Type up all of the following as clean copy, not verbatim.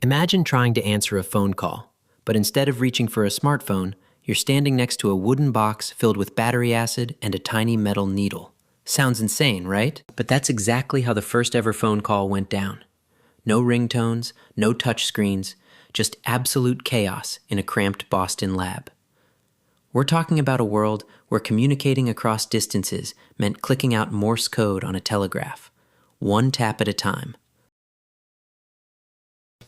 Imagine trying to answer a phone call, but instead of reaching for a smartphone, you're standing next to a wooden box filled with battery acid and a tiny metal needle. Sounds insane, right? But that's exactly how the first ever phone call went down. No ringtones, no touch screens, just absolute chaos in a cramped Boston lab. We're talking about a world where communicating across distances meant clicking out Morse code on a telegraph, one tap at a time.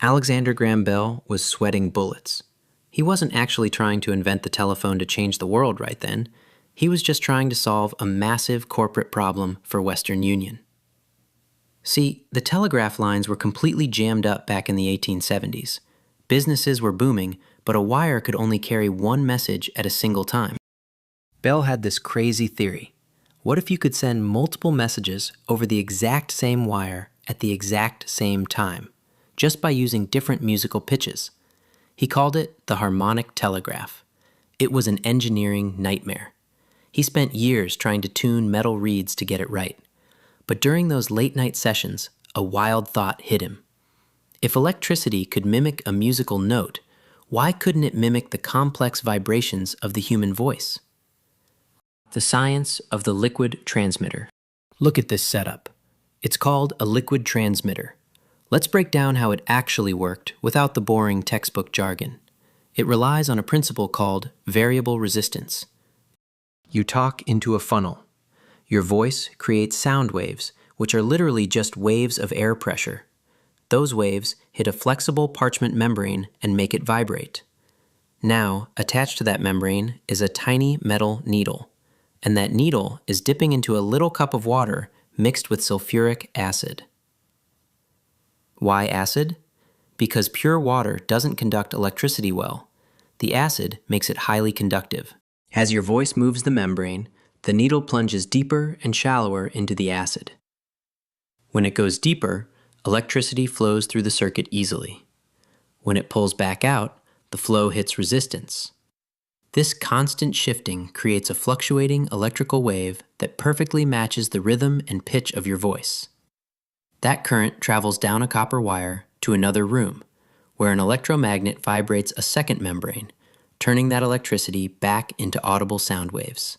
Alexander Graham Bell was sweating bullets. He wasn't actually trying to invent the telephone to change the world right then. He was just trying to solve a massive corporate problem for Western Union. See, the telegraph lines were completely jammed up back in the 1870s. Businesses were booming, but a wire could only carry one message at a single time. Bell had this crazy theory. What if you could send multiple messages over the exact same wire at the exact same time, just by using different musical pitches? He called it the harmonic telegraph. It was an engineering nightmare. He spent years trying to tune metal reeds to get it right. But during those late-night sessions, a wild thought hit him. If electricity could mimic a musical note, why couldn't it mimic the complex vibrations of the human voice? The science of the liquid transmitter. Look at this setup. It's called a liquid transmitter. Let's break down how it actually worked without the boring textbook jargon. It relies on a principle called variable resistance. You talk into a funnel. Your voice creates sound waves, which are literally just waves of air pressure. Those waves hit a flexible parchment membrane and make it vibrate. Now, attached to that membrane is a tiny metal needle, and that needle is dipping into a little cup of water mixed with sulfuric acid. Why acid? Because pure water doesn't conduct electricity well. The acid makes it highly conductive. As your voice moves the membrane, the needle plunges deeper and shallower into the acid. When it goes deeper, electricity flows through the circuit easily. When it pulls back out, the flow hits resistance. This constant shifting creates a fluctuating electrical wave that perfectly matches the rhythm and pitch of your voice. That current travels down a copper wire to another room, where an electromagnet vibrates a second membrane, turning that electricity back into audible sound waves.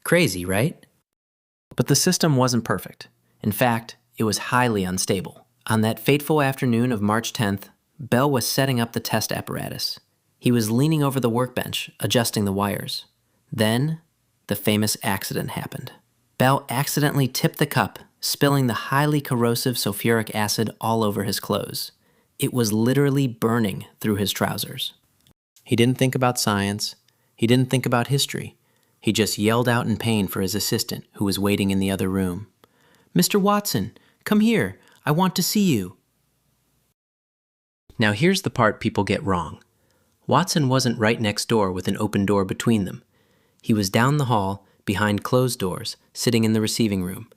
Crazy, right? But the system wasn't perfect. In fact, it was highly unstable. On that fateful afternoon of March 10th, Bell was setting up the test apparatus. He was leaning over the workbench, adjusting the wires. Then, the famous accident happened. Bell accidentally tipped the cup, spilling the highly corrosive sulfuric acid all over his clothes. It was literally burning through his trousers. He didn't think about science. He didn't think about history. He just yelled out in pain for his assistant, who was waiting in the other room. "Mr. Watson, come here. I want to see you." Now here's the part people get wrong. Watson wasn't right next door with an open door between them. He was down the hall, behind closed doors, sitting in the receiving room.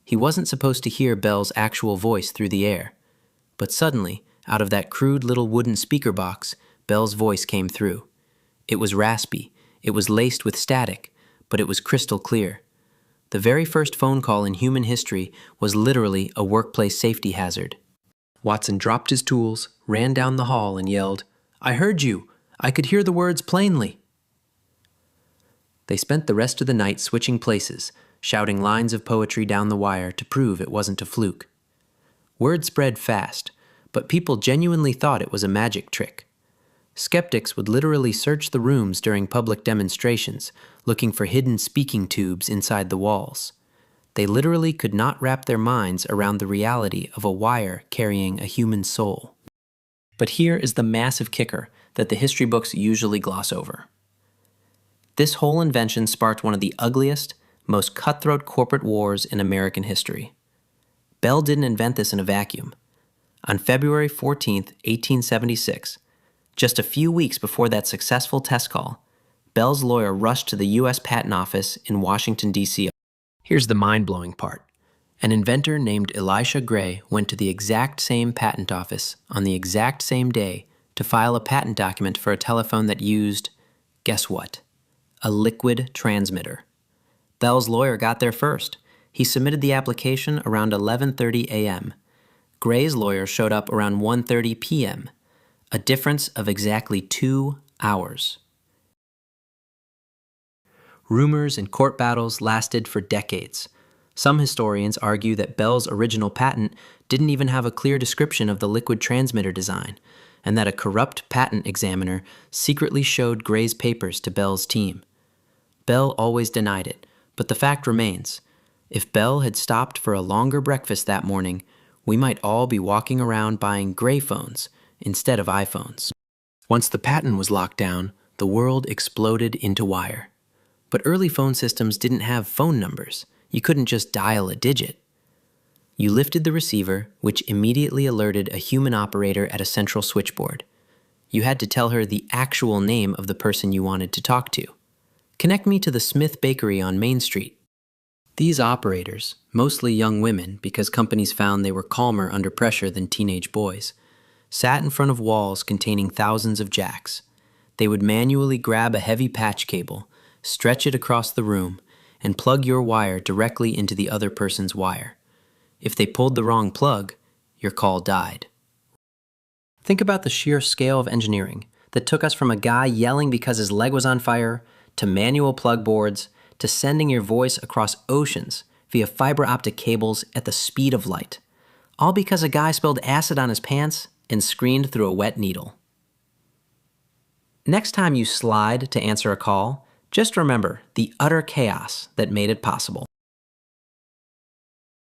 He wasn't supposed to hear Bell's actual voice through the air. But suddenly, out of that crude little wooden speaker box, Bell's voice came through. It was raspy, it was laced with static, but it was crystal clear. The very first phone call in human history was literally a workplace safety hazard. Watson dropped his tools, ran down the hall, and yelled, "I heard you! I could hear the words plainly!" They spent the rest of the night switching places, shouting lines of poetry down the wire to prove it wasn't a fluke. Word spread fast, but people genuinely thought it was a magic trick. Skeptics would literally search the rooms during public demonstrations, looking for hidden speaking tubes inside the walls. They literally could not wrap their minds around the reality of a wire carrying a human soul. But here is the massive kicker that the history books usually gloss over. This whole invention sparked one of the ugliest, most cutthroat corporate wars in American history. Bell didn't invent this in a vacuum. On February 14, 1876, just a few weeks before that successful test call, Bell's lawyer rushed to the U.S. Patent Office in Washington, D.C. Here's the mind-blowing part. An inventor named Elisha Gray went to the exact same patent office on the exact same day to file a patent document for a telephone that used, guess what? A liquid transmitter. Bell's lawyer got there first. He submitted the application around 11:30 a.m. Gray's lawyer showed up around 1:30 p.m., a difference of exactly 2 hours. Rumors and court battles lasted for decades. Some historians argue that Bell's original patent didn't even have a clear description of the liquid transmitter design, and that a corrupt patent examiner secretly showed Gray's papers to Bell's team. Bell always denied it, but the fact remains. If Bell had stopped for a longer breakfast that morning, we might all be walking around buying Gray phones instead of iPhones. Once the patent was locked down, the world exploded into wire. But early phone systems didn't have phone numbers. You couldn't just dial a digit. You lifted the receiver, which immediately alerted a human operator at a central switchboard. You had to tell her the actual name of the person you wanted to talk to. Connect me to the Smith Bakery on Main Street. These operators, mostly young women because companies found they were calmer under pressure than teenage boys, sat in front of walls containing thousands of jacks. They would manually grab a heavy patch cable, stretch it across the room, and plug your wire directly into the other person's wire. If they pulled the wrong plug, your call died. Think about the sheer scale of engineering that took us from a guy yelling because his leg was on fire, to manual plug boards, to sending your voice across oceans via fiber optic cables at the speed of light, all because a guy spilled acid on his pants and screamed through a wet needle. Next time you slide to answer a call, just remember the utter chaos that made it possible.